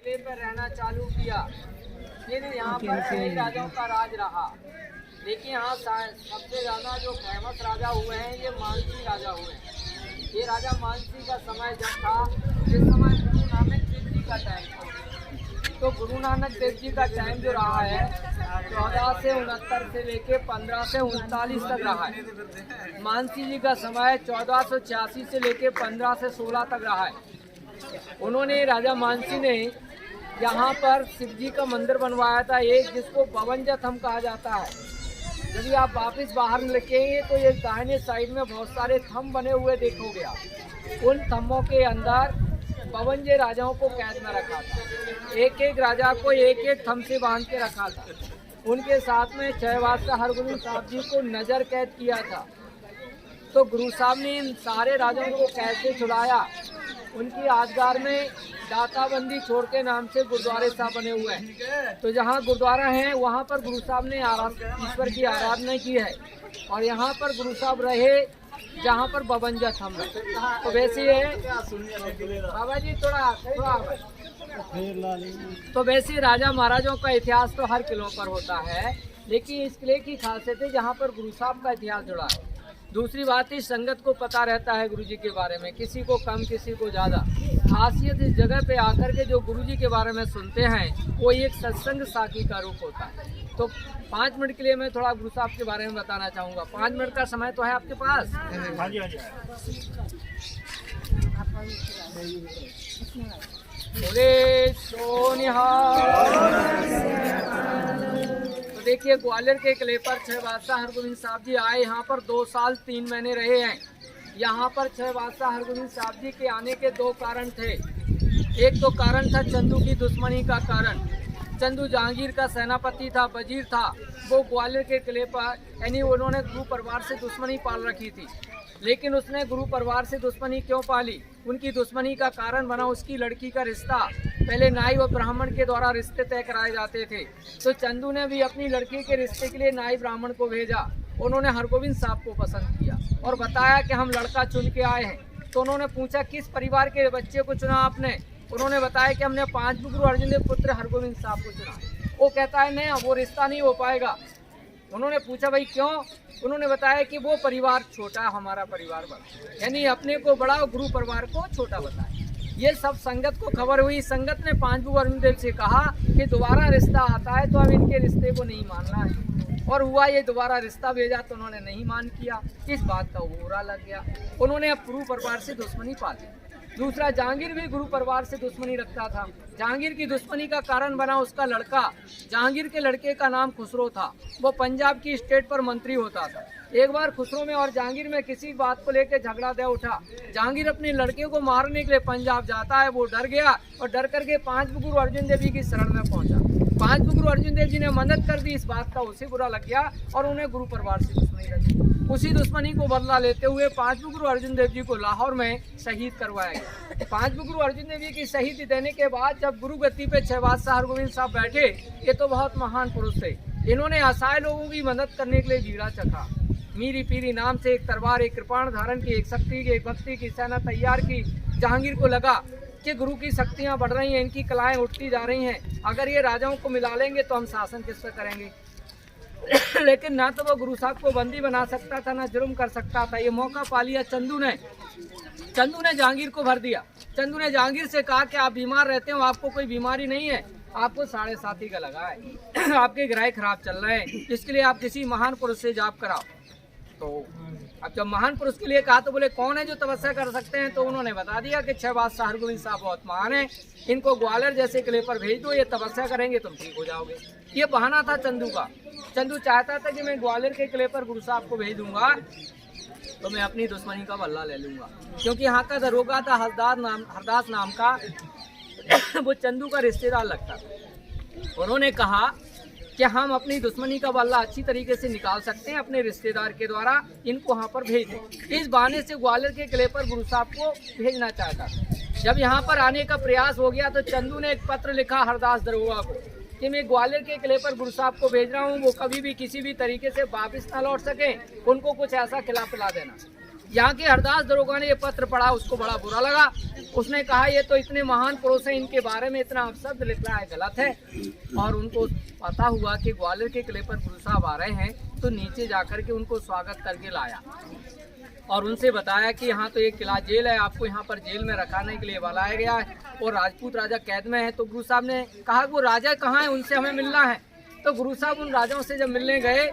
किले पर रहना चालू किया। फिर यहाँ पर कई राजाओं का राज रहा, लेकिन यहाँ सबसे ज़्यादा जो फेमस राजा हुए हैं ये मानसी राजा हुए हैं। ये राजा मानसी का समय जब था, जिस समय गुरु नानक देव जी का टाइम था, तो गुरु नानक देव जी का टाइम जो रहा है 1469 से लेके 1539 तक रहा है। मानसी जी का समय 1486 से लेके 1516 तक रहा है। उन्होंने राजा मानसी ने यहाँ पर शिव जी का मंदिर बनवाया था, एक जिसको बवंजा थम कहा जाता है। यदि आप वापस बाहर निकलेंगे तो ये दाहिने साइड में बहुत सारे थम बने हुए देखोगे आप। उन थम्बों के अंदर 52 राजाओं को कैद में रखा था। एक एक राजा को एक एक थम से बांध के रखा था। उनके साथ में 6 बादशाह हरगोविंद साहब जी को नजर कैद किया था। तो गुरु साहब ने इन सारे राजाओं को कैसे छुड़ाया, उनकी यादगार में दाताबंदी छोड़ के नाम से गुरुद्वारे साहब बने हुए हैं। तो जहाँ गुरुद्वारा है वहाँ पर गुरु साहब ने ईश्वर की आराधना की है, और यहाँ पर गुरु साहब रहे जहाँ पर बवंजा थम रहे। तो वैसे है बाबा जी थोड़ा तो वैसे राजा महाराजों का इतिहास तो हर किलों पर होता है, लेकिन इस किले की खासियत है जहाँ पर गुरु साहब का इतिहास जुड़ा है। दूसरी बात इस संगत को पता रहता है गुरु जी के बारे में, किसी को कम किसी को ज़्यादा। खासियत इस जगह पे आकर के जो गुरु जी के बारे में सुनते हैं वो एक सत्संग साखी का रूप होता है। तो 5 मिनट के लिए मैं थोड़ा गुरु साहब के बारे में बताना चाहूँगा। 5 मिनट का समय तो है आपके पास? हाँ जी, हाँ जी। बोले सोनिहाल। तो देखिए ग्वालियर के किले पर 6 बादशाह हरगोविंद साहब जी आए, यहाँ पर 2 साल 3 महीने रहे हैं। यहाँ पर 6 बादशाह हरगोविंद साहब जी के आने के 2 कारण थे। एक तो कारण था चंदू की दुश्मनी का कारण। चंदू जहांगीर का सेनापति था, वजीर था। वो ग्वालियर के किले पर यानी उन्होंने गुरु परिवार से दुश्मनी पाल रखी थी। लेकिन उसने गुरु परिवार से दुश्मनी क्यों पाली? उनकी दुश्मनी का कारण बना उसकी लड़की का रिश्ता। पहले नाई और ब्राह्मण के द्वारा रिश्ते तय कराए जाते थे, तो चंदू ने भी अपनी लड़की के रिश्ते के लिए नाई ब्राह्मण को भेजा। उन्होंने हरगोविंद साहब को पसंद किया और बताया कि हम लड़का चुन के आए हैं। तो उन्होंने पूछा किस परिवार के बच्चे को चुना आपने? उन्होंने बताया कि हमने 5 गुरु अर्जुन देव पुत्र हरगोविंद साहब को चुना। वो कहता है नहीं, वो रिश्ता नहीं हो पाएगा। उन्होंने पूछा भाई क्यों? उन्होंने बताया कि वो परिवार छोटा, हमारा परिवार बड़ा, यानी अपने को बड़ा और गुरु परिवार को छोटा बताया। ये सब संगत को खबर हुई। संगत ने 5 गुरु अर्जुन देव से कहा कि दोबारा रिश्ता आता है तो अब इनके रिश्ते को नहीं मानना है। और हुआ ये, दोबारा रिश्ता भेजा तो उन्होंने नहीं मान किया। इस बात का बुरा लग गया। उन्होंने अब गुरु परिवार से दुश्मनी पाली। दूसरा, जहांगीर भी गुरु परिवार से दुश्मनी रखता था। जहांगीर की दुश्मनी का कारण बना उसका लड़का। जहांगीर के लड़के का नाम खुसरो था। वो पंजाब की स्टेट पर मंत्री होता था। एक बार खुसरो में और जहांगीर में किसी बात को लेकर झगड़ा दे उठा। जहांगीर अपने लड़के को मारने के लिए पंजाब जाता है। वो डर गया और डर करके 5 गुरु अर्जुन देव जी की शरण में पहुंचा। 5 गुरु अर्जुन देव जी ने मदद कर दी। इस बात का उसे बुरा लग गया और उन्हें गुरु परिवार से दुश्मनी रखी। उसी दुश्मनी को बदला लेते हुए 5 गुरु अर्जुन देव जी को लाहौर में शहीद करवाया गया। 5 गुरु अर्जुन देव जी की शहीदी देने के बाद जब गुरु गद्दी पे 6 बादशाह हरगोविंद साहब बैठे, ये तो बहुत महान पुरुष थे। इन्होंने असहाय लोगों की मदद करने के लिए बीड़ा चखा। मीरी पीरी नाम से एक तलवार, एक कृपाण धारण की, एक शक्ति की, एक भक्ति की सेना तैयार की। जहांगीर को लगा कि गुरु की शक्तियाँ बढ़ रही हैं, इनकी कलाएं उठती जा रही हैं। अगर ये राजाओं को मिला लेंगे तो हम शासन किस पर करेंगे? लेकिन ना तो वो गुरु साहब को बंदी बना सकता था, ना जुर्म कर सकता था। ये मौका पा लिया चंदू ने जहांगीर को भर दिया। चंदू ने जहांगीर से कहा कि आप बीमार रहते हो, आपको कोई बीमारी नहीं है, आपको 7.5 का लगा है, आपके ग्रह खराब चल रहे हैं, इसके लिए आप किसी महान पुरुष से जाप कराओ। तो अब जब महान पुरुष के लिए कहा तो बोले कौन है जो तपस्या कर सकते हैं? तो उन्होंने बता दिया कि 6 बादशाह हरगोविंद साहब बहुत महान है, इनको ग्वालियर जैसे किले पर भेज दो, ये तपस्या करेंगे तुम ठीक हो जाओगे। ये बहाना था चंदू का। चंदू चाहता था कि मैं ग्वालियर के किले पर गुरु साहब को भेज दूंगा तो मैं अपनी दुश्मनी का बदला ले लूंगा, क्योंकि यहाँ का दरोगा था हरदास नाम का, वो चंदू का रिश्तेदार लगता था। उन्होंने कहा कि हम अपनी दुश्मनी का बदला अच्छी तरीके से निकाल सकते हैं अपने रिश्तेदार के द्वारा, इनको वहाँ पर भेज दें। इस बहाने से ग्वालियर के किले पर गुरु साहब को भेजना चाहता। जब यहाँ पर आने का प्रयास हो गया तो चंदू ने एक पत्र लिखा हरदास दरोगा को कि मैं ग्वालियर के किले पर गुरु साहब को भेज रहा हूँ, वो कभी भी किसी भी तरीके से वापस ना लौट सके, उनको कुछ ऐसा खिला पिला देना। यहाँ के हरदास दरोगा ने ये पत्र पढ़ा, उसको बड़ा बुरा लगा। उसने कहा ये तो इतने महान पुरुष हैं, इनके बारे में इतना अपशब्द लिखना है, गलत है। और उनको पता हुआ कि ग्वालियर के किले पर गुरु साहब आ रहे हैं, तो नीचे जाकर के उनको स्वागत करके लाया और उनसे बताया कि यहाँ तो एक किला जेल है, आपको यहाँ पर जेल में रखाने के लिए बुलाया गया है और राजपूत राजा कैद में है। तो गुरु साहब ने कहा वो राजा कहाँ है, उनसे हमें मिलना है। तो गुरु साहब उन राजाओं से जब मिलने गए,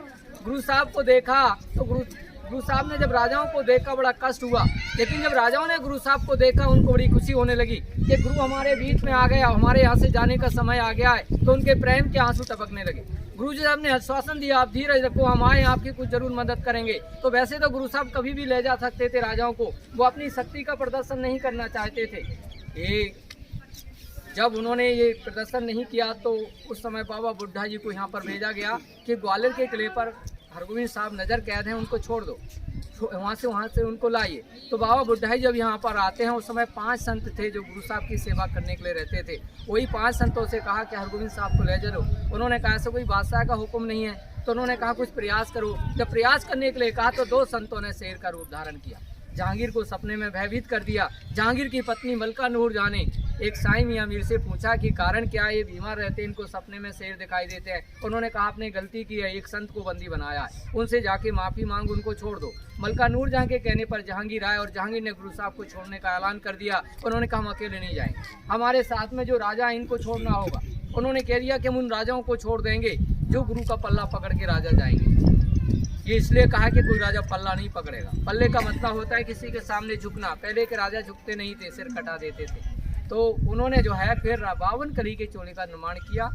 गुरु साहब को देखा तो गुरु साहब ने जब राजाओं को देखा बड़ा कष्ट हुआ, लेकिन जब राजाओं ने गुरु साहब को देखा उनको बड़ी खुशी होने लगी कि गुरु हमारे बीच में आ गया, हमारे यहाँ से जाने का समय आ गया है। तो उनके प्रेम के आंसू टपकने लगे। गुरु जी साहब ने आश्वासन दिया, आप धीरज रखो, हम आए आपकी कुछ जरूर मदद करेंगे। तो वैसे तो गुरु साहब कभी भी ले जा सकते थे राजाओं को, वो अपनी शक्ति का प्रदर्शन नहीं करना चाहते थे। जब उन्होंने ये प्रदर्शन नहीं किया तो उस समय बाबा बुड्ढा जी को यहाँ पर भेजा गया कि ग्वालियर के किले पर हरगोविंद साहब नजर कैद हैं, उनको छोड़ दो, वहाँ से उनको लाइए। तो बाबा बुड्ढा जी जब यहाँ पर आते हैं, उस समय 5 संत थे जो गुरु साहब की सेवा करने के लिए रहते थे। वही 5 संतों से कहा कि हरगोविंद साहब को ले चलो। उन्होंने कहा ऐसा कोई बादशाह का हुक्म नहीं है। तो उन्होंने कहा कुछ प्रयास करो। जब प्रयास करने के लिए कहा तो 2 संतों ने शेर का रूप धारण किया, जहांगीर को सपने में भयभीत कर दिया। जहांगीर की पत्नी मलका नूर जान ने एक साईं मियां मीर से पूछा कि कारण क्या है, ये बीमार रहते इनको सपने में शेर दिखाई देते हैं। उन्होंने कहा आपने गलती की है, एक संत को बंदी बनाया है, उनसे जाके माफ़ी मांग, उनको छोड़ दो। मलका नूर जहां के कहने पर जहांगीर आए और जहांगीर ने गुरु साहब को छोड़ने का ऐलान कर दिया। उन्होंने कहा हम अकेले नहीं जाएंगे, हमारे साथ में जो राजा है इनको छोड़ना होगा। उन्होंने कह दिया कि हम उन राजाओं को छोड़ देंगे जो गुरु का पल्ला पकड़ के राजा जाएंगे। ये इसलिए कहा कि कोई राजा पल्ला नहीं पकड़ेगा। पल्ले का मतलब होता है किसी के सामने झुकना। पहले के राजा झुकते नहीं थे, सिर कटा देते थे। तो उन्होंने जो है फिर 52 कली के चोले का निर्माण किया।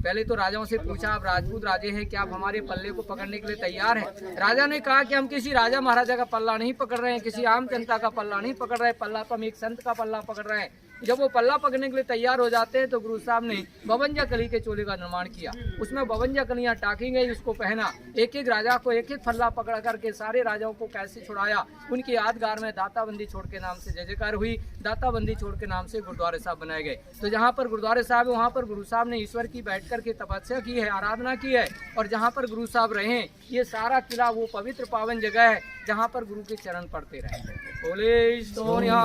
पहले तो राजाओं से पूछा आप राजपूत राजे हैं, क्या आप हमारे पल्ले को पकड़ने के लिए तैयार हैं? राजा ने कहा कि हम किसी राजा महाराजा का पल्ला नहीं पकड़ रहे हैं, किसी आम जनता का पल्ला नहीं पकड़ रहे हैं, पल्ला तो हम एक संत का पल्ला पकड़ रहे हैं। जब वो पल्ला पकड़ने के लिए तैयार हो जाते हैं तो गुरु साहब ने 52 कली के चोले का निर्माण किया। उसमें 52 कलियां टाकी गई, उसको पहना, एक एक राजा को एक एक पल्ला पकड़ करके सारे राजाओं को कैसे छुड़ाया। उनकी यादगार में दाताबंदी छोड़ के नाम से जय जयकार हुई। दाताबंदी छोड़ के नाम से गुरुद्वारे साहब बनाए गए। तो जहाँ पर गुरुद्वारे साहब है वहाँ पर गुरु साहब ने ईश्वर की बैठ करके तपस्या की है, आराधना की है। और जहाँ पर गुरु साहब रहे ये सारा किला वो पवित्र पावन जगह है जहाँ पर गुरु के चरण पड़ते रहे। बोले सोनिया।